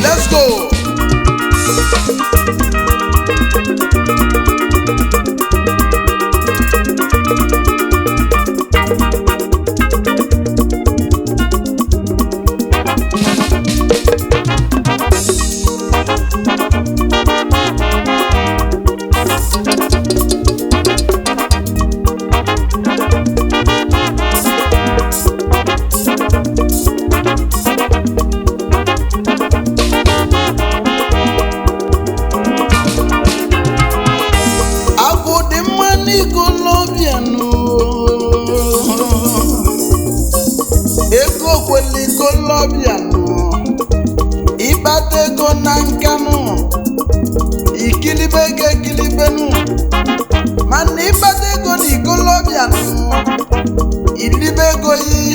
Let's go. Agụ dị mma n'ikolobianụ, ego kweli ikolobianụ, ịkpata ego na nkanụ, ikilibe ego ekilibenụ, mana ịkpata ego na ikolobianụ, ilibe ego yi,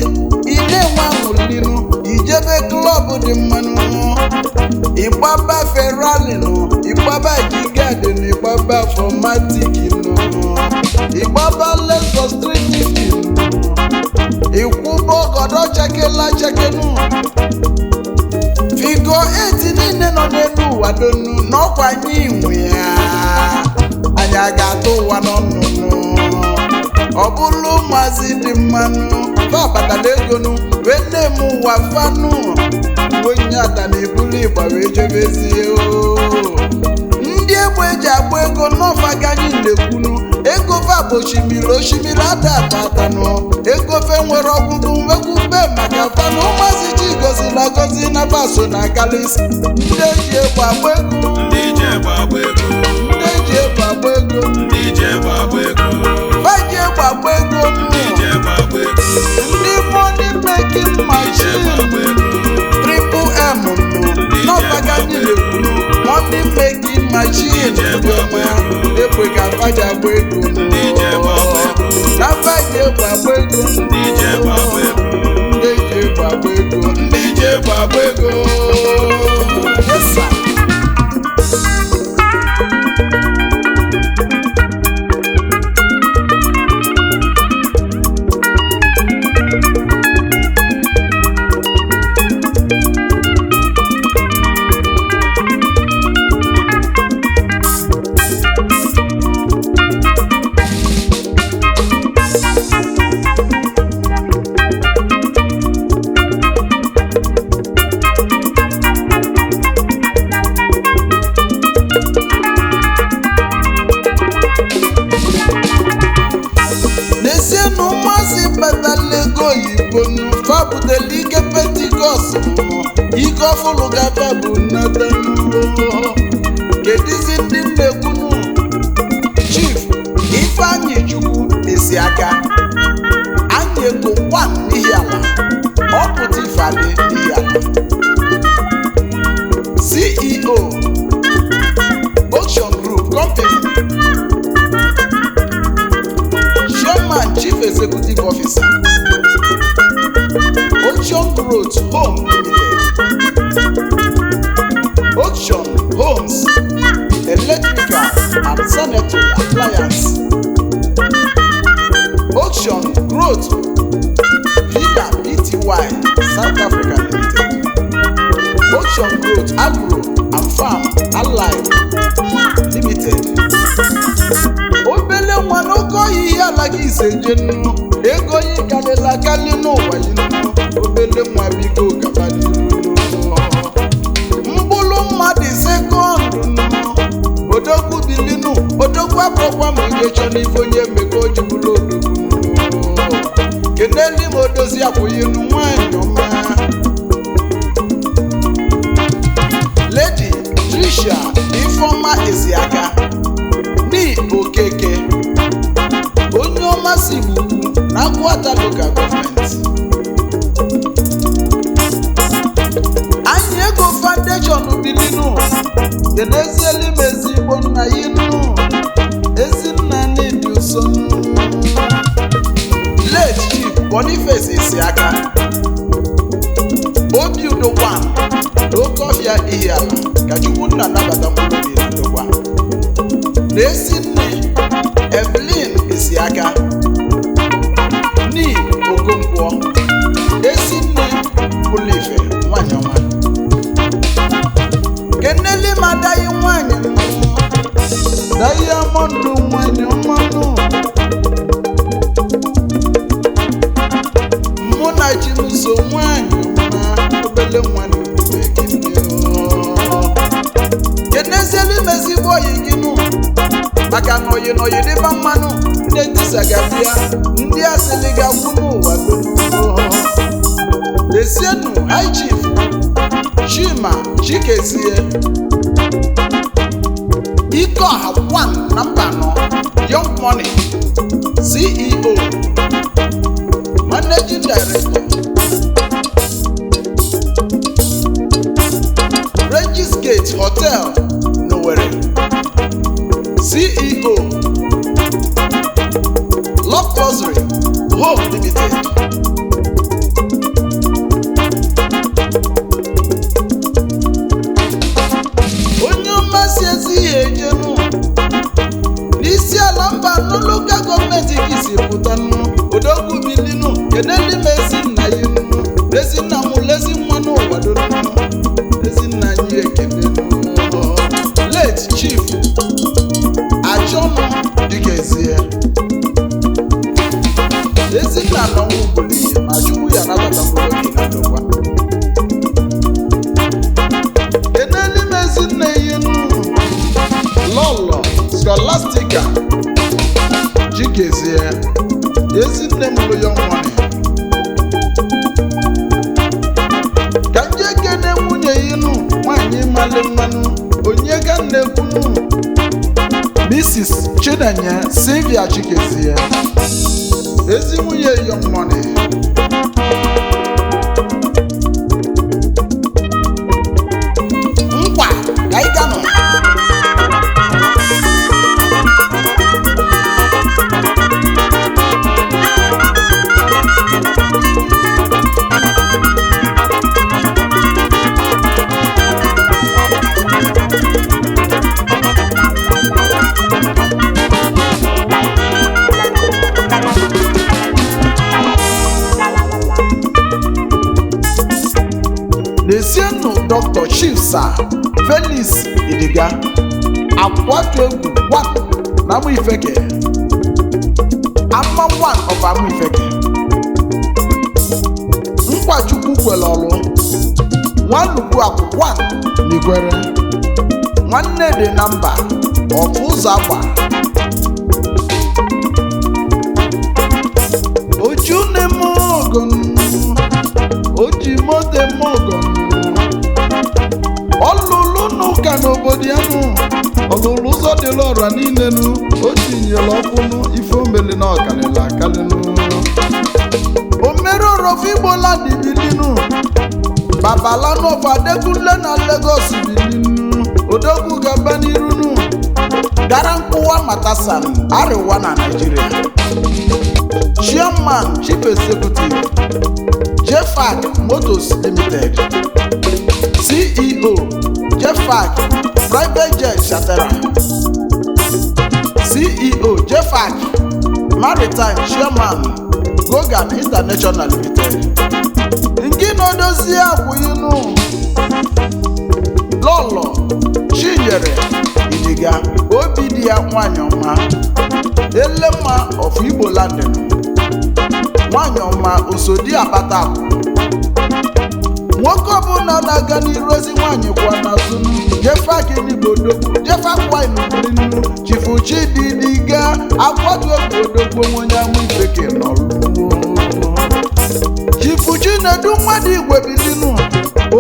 ile-enwe amụlinụ, ijebe klọb dị mmanụ, ịgbaba Ferrari nụ, ịgbaba Gigadị, ịgbaba Formatic nụ, ịgbaba Lexus 350 nụ, ịkwụba ọgọdọ chekela chekenụ. Figo 8 niile nọ n'elu ụwa donu n'ọkwa anyị nwe ya, anyị a ga-atụ ụwa n'ọnụnụ. Ọ bụrụ ụmụazị dị mmanụ fa batala egonu wee na-eme ụwa fanụ, onye ada na-ebulu ịgba wee jebezie ndị egbe eji agba ego n'ọfa ganyị na-ekwunu. Ego fa bụ osimiri ada abatanụ, ego fe nwere ọgwụgwụ nwekwube maka fanụ. Ụmụazị chi gozila gozi na baso na galisi, ndị eji egbe agba ego, ndị eji egbe agba ego, ndị eji egbe agba ego, ndị eji egbe agba ego, fa ji egbe agba ego, ndị eji egbe agba ego, ndị money making machine Triple M n'ọfa ganyị na-ekwunu. Money making machine ekwe ka faji agba ego, ndị eji egbe agba ego, na faji egbe agba ego, ndị eji egbe agba ego, ndị eji egbe agba ego, ndị eji egbe agba ego. Yes, sir. N'ezienụ ụmụazị batala ego oyibo nụ, fa butela ike Pentikọst nụ, ike ọfụlụ gaba bụ nnata nụ. Kedizi ndị nnekwunu? Chief Ifeanyị Chukwu Esiaka, anyị ego 1 n'ihi ala, ọ pụta ifeadị n'ihi ala. CEO Ocean Group Company, Chairman Chief Executive Officer, Ocean Growth Home Limited, Ocean Homes, Electrical and Sanitary Appliance, Ocean Growth Villa Pty South Africa Limited, Ocean Growth Agro and Farm Allied Limited. Obele nwa n'oke oyiyi ala gị ise jenu, ego yi kalịla kalị n'ụwa yinu. Obele nwa biko gaba n'iru, mkpụrụ mmadụ sekọndụ nụ, odogwu bilinu, odogwu abụrụkwa ma ihe chọ n'ife onye mmekọ ojibụla odogwu. Keneli ma odozi akwụyinu nwanyị ọma, Lady Trisha Ifeoma Esiaka, ụmụasị Igbo na Agụata Local Government. Anyị Ego Foundation bilinu kenezieli m ezigbo nna ya inu Ezinna Nnedi Uso late Chief Boniface Isiaka Obi Udo 1 n'Okeọfịa Ihiala ka Chukwunna nabata mkpụrụ obi ndokwa na Ezinne Evelyn Isiaka ni Okonkwo Ezinne Bulife nwanyị ọma keneli madayi nwanyị Diamond nwanyị ọma mụ na Chimuso nwanyị ọma obele nwanyị kenezieli mezigbo oyi gị nụ maka na oyi na oyi dịba mmanụ ndị ntisa ga-abịa ndị asịlị ga-agwụ n'ụwa Lesienu High Chief Chima Chikezie Ikeọha 1 na Mbano Young Money CEO Managing Director Regis Gate Hotel n'Owerri CEO Love Luxury Home Limited onye mmasị ezi ihe ejenu n'isi ala Mbano Local Government kisi pụtanụ odogwu bilinu keneli m Ezinna ya inu Ezinna mụ lezi mmanụ ụwadonu Ezinna anyị ekele late Chief Achọnụ Dikezie Ezinna n'ọnwụ ugboro ihe ma Chukwu ya nabata mkpụrụ obi na ndokwa keneli m Ezinna ya inu Lọlọ Scholastica Chikezie Ezinne mụrụ ya nwanyị ka nje kene nwunye ya inu nwanyị mali mmanụ onye ga nnekwunu Mrs. Chinenye Sylvia Chikezie ezi nwunye Young Money nkwa ka ị ganụ Lesienu Dr. Chief Sir Felix Idiga Akwatu Egwu 1 na Amụifeke Ama 1 of Amụifeke Nkwachukwu kwere ọlụ Nwanukwu Akụ 1 n'Igwere Nwanne dị na mba Ọfụ ụzọ agba Ojune Mogon Oji mode Mogon Ọlụlụ n'ụka n'obodo ya nụ ọlụlụ ụzọ dịla ọra niile nụ o tinyere ọkụnụ ife omeli na ọkalịla akalịnụ omere orofu Igbola dị bilinu Babalanu of Adekunle na Lagos bilinu odogwu gaba n'irunu gara nkwụwa Matasan Ariwa na Nigeria Chairman Chief Executive JFAC Motors Limited CEO JFAC Private Jet Shatera CEO JFAC Maritime Chairman Gogan International Limited nke na-edozi akwụyinu Lọlọ Chinyere Idiga obi dị ya nwanyị ọma Elemma of Igbola nwanyị ọma Osodi Akpata nwoke ọbụla na-aga n'iru ozi nwanyị kwa n'azụ JFAC n'Igbodo JFAC wine n'Inu Chifu Chididiga Akwatu Egwu odogwu onye Amụifeke n'ọrụ Chifu Chinedu mmadụ Igwe bilinu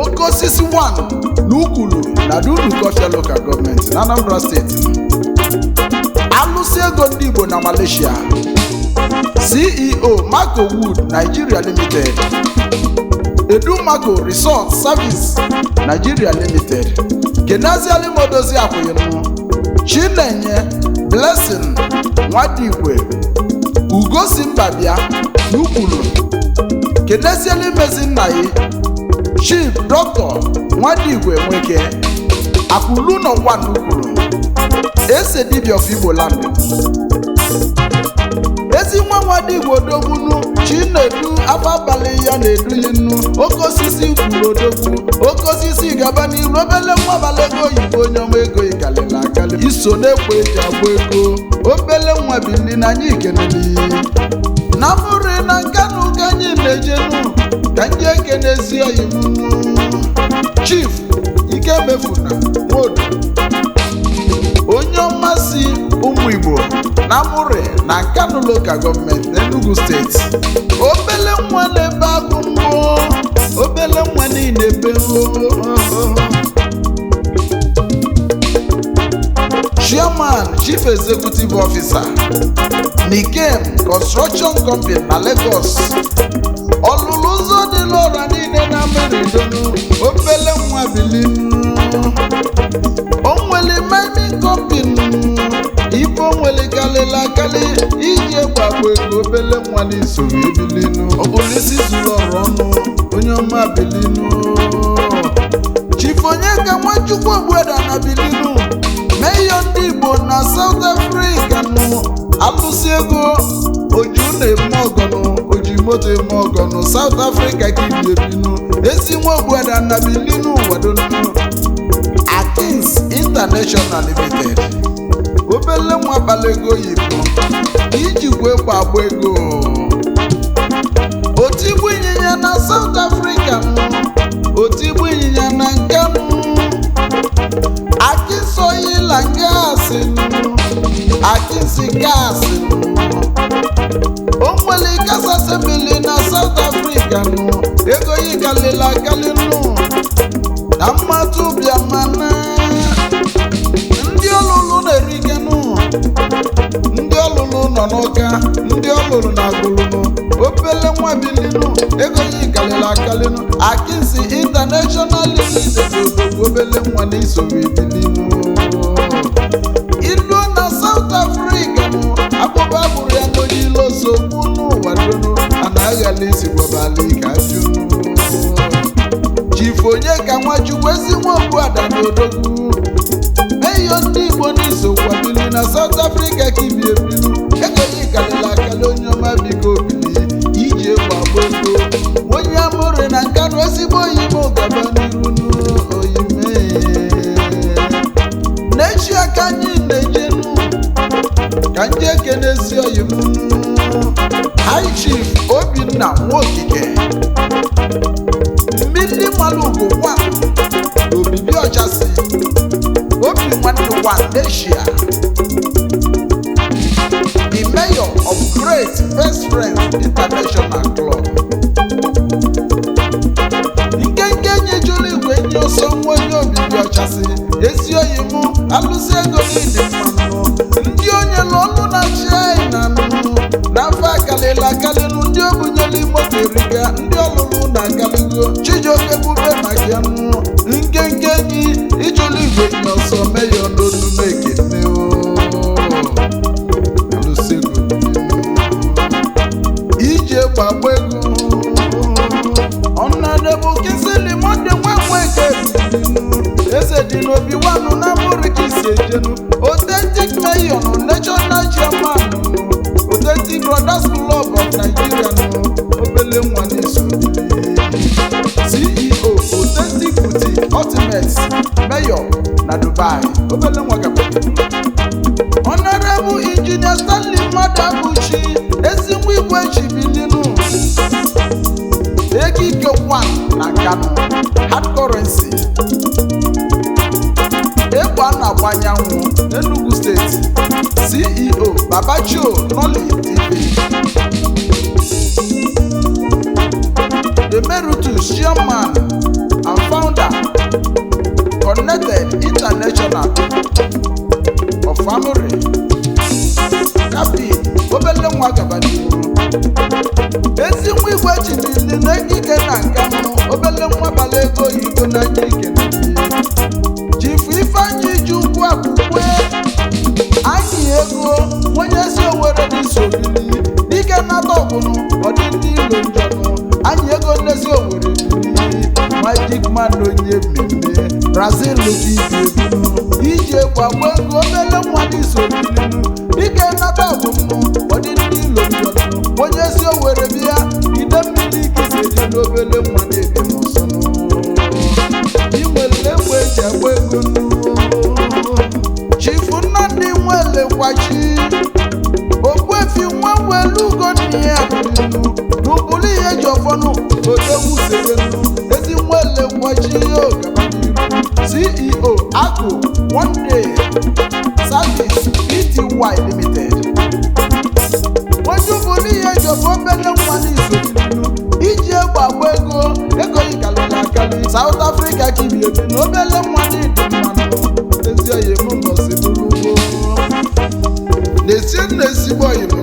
oke osisi 1 n'Ukwulu na Dunukọfịa Local Government na Anambra State alụsị ego ndị Igbo na Malaysia CEO Marco Wood Nigeria Limited, Edumaco Resort Service Nigeria Limited, Kenaziali Modozi Akwụyịnụ, Chinenye Blessing Nwadigwe, Ugosi Mbabia N'Ukwulu, Kenaziali Mezinnayi, Chief Dr. Nwadigwe Nweke, Akulu no one N'Ukwulu, Ese Dibia of Igbo Land. Ezi nwa Nwadigwe Odogwunu, Chinedu ababalị ya na-edu inu, oke osisi kwuru odogwu, oke osisi gaba n'iru, obele nwa abalị ego oyibo onye ọma ego ikalịla akalị, iso na-ekwe eji agba ego, obele nwa bili na anyị ikeneli. Na mụrụ na Nkanu ka anyị na-ejenu, ka ndị ekenezi oyibo Chief Ikemefuna Nwodo, onye ọmasị ụmụ Igbo na Amụrị na Nkanu Local Government Enugu State, obele nwa na-ebe agụ mbụ, obele nwa niile ebe Chairman Chief Executive Officer Nikem Construction Company na Lagos, ọlụlụ ụzọ dị n'ọra niile na Meridonu, obele nwa bilinu. Onwere mining company, ife onwere kalịla akali, iji gbagbo ego, obele nwa n'isoro ebilinu, ọbụlisi zuru ọrụ ọnụ, onye ọma bilinu. Chief Onyeka Nwachukwu Ogbueda na bilinu, Mayor ndị Igbo na South Africa nụ, alụsị ego oju na-eme ọgọnụ, oji moto eme ọgọnụ, South Africa ka ibi ebinu, ezi nwa Ogbueda na bilinu wadonu. Akins International Limited, obele nwa abalị ego oyibo, ijikwa egbe agba ego, otigbu ịnyịnya na South Africa, otigbu ịnyịnya na Nkanu, Akins Oil and Gas, Akins Gas, onwere gas assembly na South Africa, ego yikalịla akalịnụ na mmadụ bịa mana ndị ọlụlụ na-erikenu, ndị ọlụlụ nọ n'ụka, ndị ọlụlụ na-agụlụnụ, obele nwa bilinu, ego yikalịla akalịnụ. Akins International Limited, obele nwa n'isoro ebilinu. Ilu na South Africa, akpụba bụrụ ya n'onye ilo sogbu n'ụwa donu, anaghị isi gwabali ka junu. Chief Onyeka Nwachukwu ezi nwa Ogbueda na Odogwu, Mayor ndị Igbo n'isokwa bili na South Africa ka ibi ebinu, ego yikalịla akali, onye ọma biko bili, iji egwu agba ego, onye Amụrị na Nkanu, ezigbo oyibo gaba n'iru n'oyime. N'echi aka anyị na-ejenu, ka ndị ekenezi oyibo High Chief Obinna Nwokike, Mmili Malugo 1 n'Obibi Ọchasị, Obi Nwanne 1 Asia, the Mayor of Great Best Friends International Club, Nkenke nyejuru igwe nye ọsọ nwa onye Obibi Ọchasị, ezi oyibo alụsị ego n'ịdị mmanụ, ndị onye n'ọnụ na China n'afọ akalịla akalịnụ, ndị obunyelu moto eriga, ndị ọlụlụ na akaligo, Chijioke Bube maka ya nụ, nkenke gị ijulu igwe nye ọsọ Mayor n'onume ekene alụsị ego ije gbagba ego. Honorable Kingsley Monday Nweke, eze dị n'obi wanụ na Amụrị ka isi ejenu, Authentic Mayor National Chairman, Authentic Brothers Club of Nigeria, obele nwa n'iso. CEO Authentic Boutique Ultimate Mayor na Dubai, obele nwa gaba. Honorable Engineer Stanley Madabuchi, ezi nwa Igwe Chibilinu, Ekike 1 na Nkanu, Hard Currency, egbe a na-agba anyanwụ Enugu State, CEO Babachio Nolly TV, Emeritus Chairman and Founder Connected International of Family, Captain obele nwa gabaniru ezi nwa igwe chidili na ekike na nkanụ obele nwa bala ego oyibo na anya ike Chifu Ifeanyi ji ugwu akwụkwọ anyị ego onye si Owerri dị sobili dike nata ọbụnụ ọdị ndị ilo njọnụ anyị ego nnezi Owerri Magic Man onye mmemme Brazil dị iji kwagbo ego obele nwa dị sobili dike nata ọbụnụ ọdị ndị ilo njọnụ onye si Owerri bịa ide mmiri ike ga-eje n'obele nwa na-ebi n'ọsọnụ inwere egbe eji agba ego Chifu Nnamdi Nwelekwachi Ogbuefi nwa Welugo n'ihe abụrụ n'ụbụrụ ihe ji ọfọnụ odogwu sebenu ezi Nwelekwachi Ogabaniru CEO Akụ One Day Service Pty Limited onye ụbụrụ ihe ji ọfọ obele nwa n'izu iji egbe agba ego yikalịla akali South Africa kibi ebi na obele nwa n'ịdị mmanụ ezi oyi m nọzi bụrụ ugbo n'ezie nna ezigbo oyi m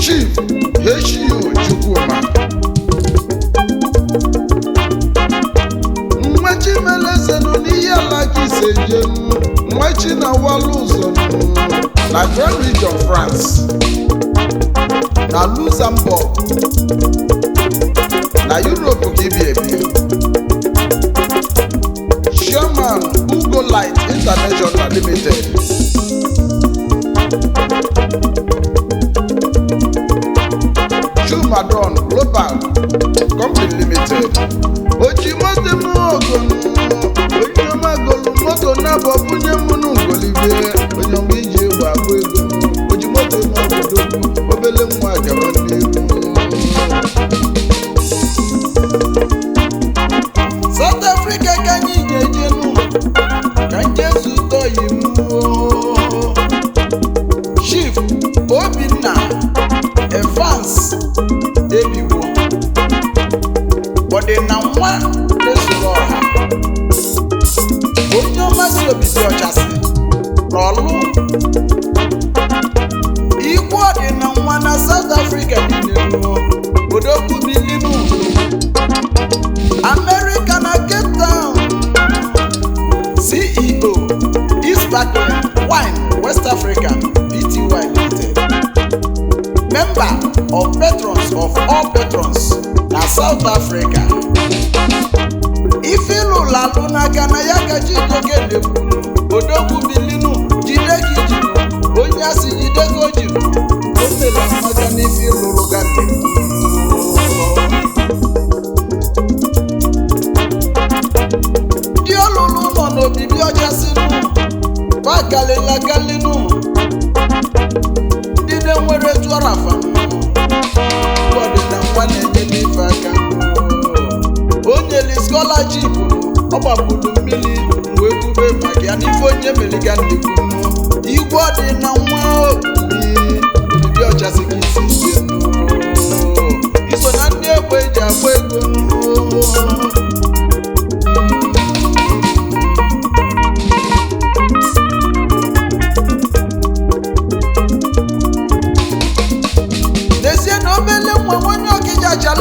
Chief H.U. Chukwuma mmachi melezenu n'ihe ala ka ise jenu mmachi na walụ ụzọ na Grand Region France na Luxembourg na Europe ka ibi ebi Chairman Ugo Light International Limited Chumadon Global Company Limited Ojimote Muogon Ojimagolu moto nabo bunye munu ngolibie Onyongo iji ewu agba ego Ojimote Muogon obele nwa Gabaniru South Africa kanyi nyejenu kanjezu toyimu Chief Obinna Evans Ebiwo Bode na nwa esoro ọha onye ọmasị obisi ọchasị n'ọlụ ikwu ọdị na nwa na South Africa niile odogwu bilinu America na Cape Town CEO East Barclay Wine West Africa Pty Limited Member of Patrons of all Patrons na South Africa Ifilu lalụ n'aka na ya gaji idoge na-ekwunu odogwu bilinu jide gị jiri onye asị jide gị o jiri o mela mmaka n'ifilu lụga ndị ọlụlụ nọ n'obibi ọchasịnụ bagalila galinu ndị na-enwere tụọrafa ọdịna ngwa na-enye n'ife aka onyeli scholarship ọ gbapụrụ mmiri wee bube maka ya n'ife onye meliga nnekwunu igwe ọdịna nwa obibi ọchasị gị isi iso na ndị egbe eji agba ego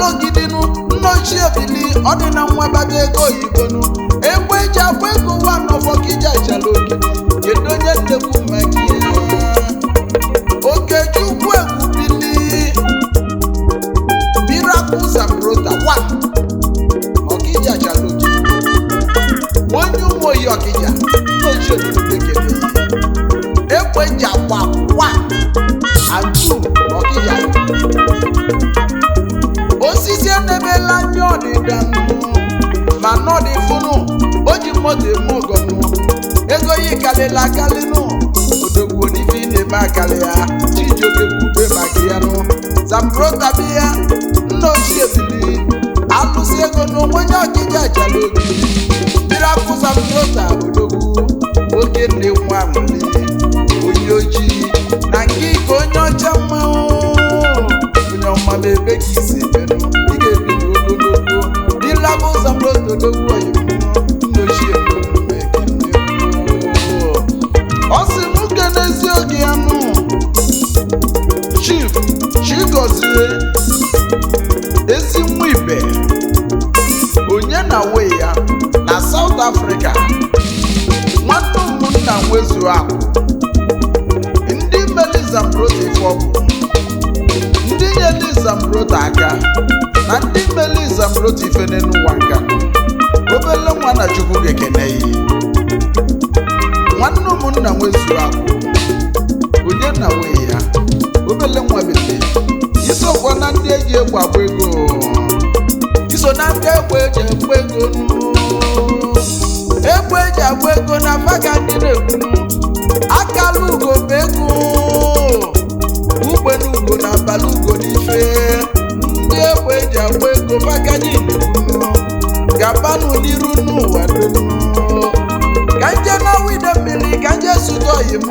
Ogidinu nna ochie bili ọ dị na nwa bata ego oyibonu egbe eji agba ego nwa n'ọfọ ka iji achala ogidi kedu onye nnekwu maka ihe Okechukwu egwu bili Miracle Zambrota 1 ọkija achala ogidi onye ụmụ oyi ọkija nna ochie bili kebe egbe eji agba 1 and 2 ọkija osisi enebela anya ọdịda ma nọdị funu o ji moto eme ọgọnụ ego yi kalịla akalịnụ odogwu n'ife na-eme akalị ya Chijioke kwube maka ya nụ Zambrota bi ya nna ochie bili alụsị ego n'onwe onye ọkịja achala obi Miracle Zambrota odogwu oke nne nwa nwere onye ojii na nke ike onye ọcha mmanwụ onye ọma ebe ka isi ị ga-ebi n'ogologo Miracle Zambrota odogwu oyibo nna ochie ọ sị m kene ezi oge ya nụ Chigozie ezi nwa ibe onye na we ya na South Africa nwanne ụmụnna nwezu ahụ ndị melizambrota ifeọgwụ ndị nyelizambrota aka na ndị melizambrota ife n'ụwa nka obele nwa na Chukwu gekene yi nwanne ụmụnna nwezu ahụ onye na we ya obele nwa bete isokwa na ndị eji egwu agba ego iso na ndị egbe eji egbu ego egbe eji agba ego na faga ndị na-ekwu akala ugo bụ ego ugbe n'ugo na abalị ugo n'ife ndị egbe eji agba ego faga ndị na-ekwu gabanụ n'iru n'ụwa donu ka nje na wide mmiri ka nje sụta oyi m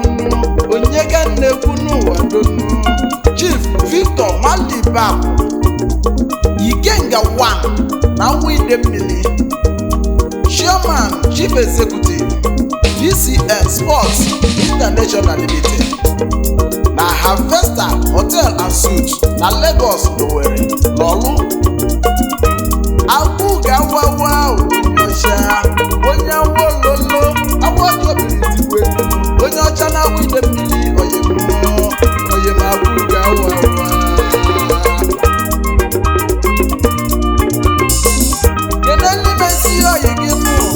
onye ga na-ekwu n'ụwa donu Chief Victor Malibab Ikenga 1 na wide mmiri Chairman Chief Executive DCN Sports International Limited na Harvester Hotel and Suites na Lagos Owerri n'Olu agwụ ga-awawa onyeọcha onye awololo agbọjọbiritigwe onye ọcha na wide mmiri oyemagwụ ga-awawa keneli mesi oyi gị mụ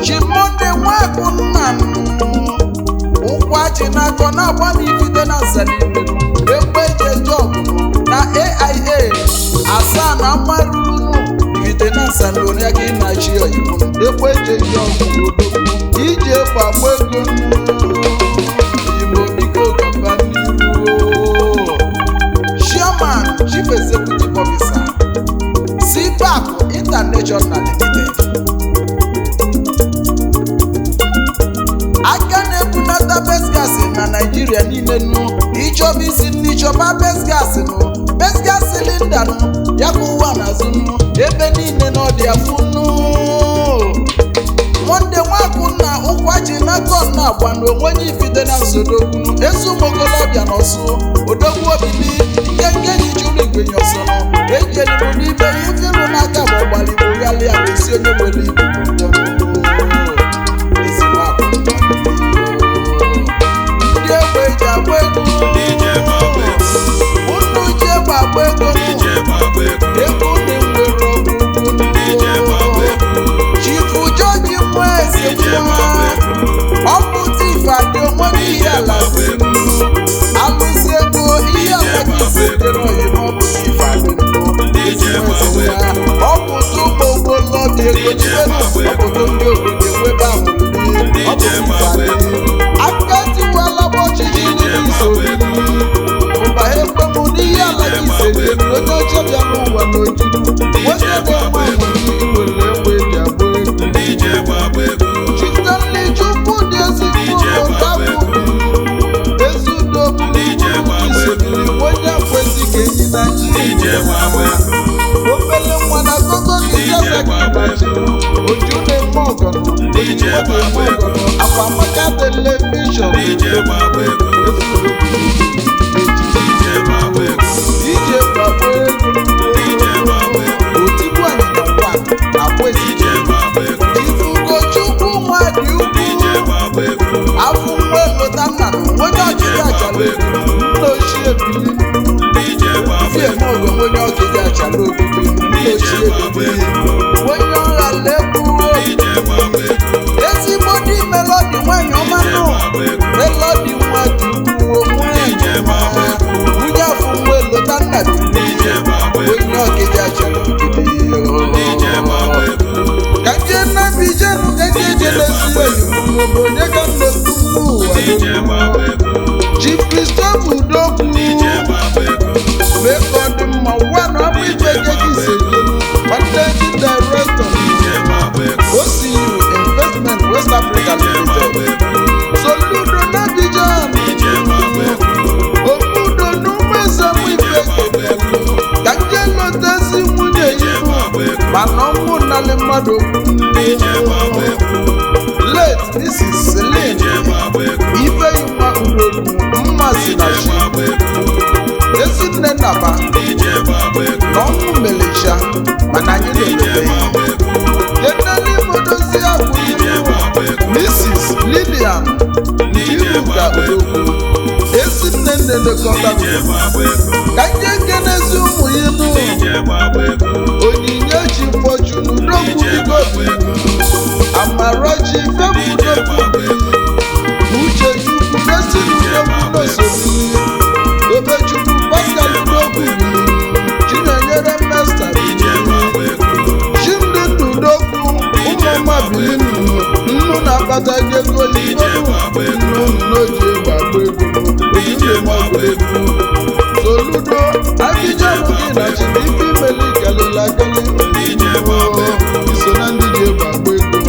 Chimonde nwakụ nna m ụkwachi n'akọ na-agba m ifite na nsanimelu egbe eji eje ọgụ na AIA asaa na mmarụrụnụ ifite na nsanimelu ya gị na-achị oyibo egbe eji eje ọgụ odogwu iji egbe agba ego oyimo biko gaba n'iru Chairman Chief Executive Officer CPAC International Limited aka na-ebunata best gas na Nigeria niile nụ ịchọba isi n'ịchọba best gas cylinder nụ ya ka ụwa n'azụ nụ ebe niile na ọdị afụ nụ Monde nwakụ na ụkwachi n'aka na agba na onwenye ifite na nsodogwu ezi ụmụokolobịa n'ọsụ odogwu obili nke nkenyi chụrụ igwenye ọsọ nụ ejielimo n'ibe ya ifirụ n'aka ma ọgbalịgbo ghalịa bụ isi onye nwere ibu ndị egbe eji agba ego unu ji egbe agba ego ego na-enwere ọgwụgwụ Chifu George Mweze ọpụta ife adị onwe ihe ala alụsị ego ihe ala gị sitere oyim ọpụta ife adị ọpụta ụmụ ogbolobịa ego jidere ọpụta ndị obodo enwebe ahụrụ ọpụta ife adị aka tiwala ọchịchị n'iso ụba ekwemụ n'ihe ala gị sitere onye ọcha bịa n'ụwa n'ojudu nwoke na-enwe ọmụmụ iwere egbe eji agba ego Chitanle Chukwu dị ezigbo otabụ ezi udo bụrụ isodiri onye kwesị ka enyi na obele nwa na gogo gị jazakịbachi oju na-eme ọgọnọ ojiji na-eme ọgọnọ akwamaka televishọn ije gbagbo ego otigbu anyị na nkwa akwa esije Ifugochukwu nwa dị ukwu afụ nwa elota nna na onye ọchịchị achala nna ochie ebili fieme ogo onye ọchịchị achala obibi nna ochie ebili onye ọha lekwu ezigbo dị melodi nwanyị ọma nụ melodi nwa dị ukwu nwunye afụ nwa elota nna bili onye ọchịchị achala obibi ka nje nnabi jenu ka nje jelesi oyibo onye ka nnekwu n'ụwa Chief Christopher Udokwu mee ka ọ dị mma ụwa na ọbụ ife gị isejelu Managing Director OCU Investment West Africa Limited Soludo n'Abidjan Okudo n'Umezemu ife ka nje lotezi nwunye ibu mana ọnwụ nnalị mmadụ late Mrs. Celine Ifeyinwa Udokwu mmasị na chi ezi aba n'ọnwụ melecha mana anyị na-elele keneli modozi abụ Mrs. Lilian Iruka Odogwu ezinne na-elekọta ka nye nkenezi ụmụ ya nụ onyinye chi fọchunu n'okwu Amarachi Femudogwu Uchechukwu Mesinudogwu n'osebili Obechukwu Pascal Udogwu Chinyere Mesta Chimdi Udogwu ụmụọma bilinu nnu na-akpata ego ibe nnu n'oji egwu agba ego Soludo Abidjan gị na Chibike imeli kelela kele iso na ndị ji egwu agba ego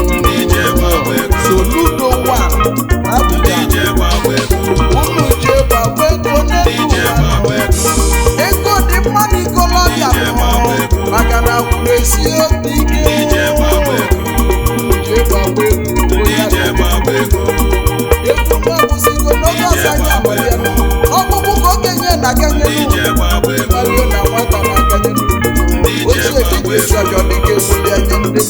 Soludo 1 Abidjan ụmụ ji egwu agba ego n'elu ego dị mma n'ikolobịa maka na kwuru esi obi ike ji egwu agba ego egwu mabụzigo n'oge ọzọ anyị amalịa ọkpụkpụ ka okenye na akenye n'ụlọ na nwata na akenye ochie dịka esi ọjọọ dịka ewuli anya ndị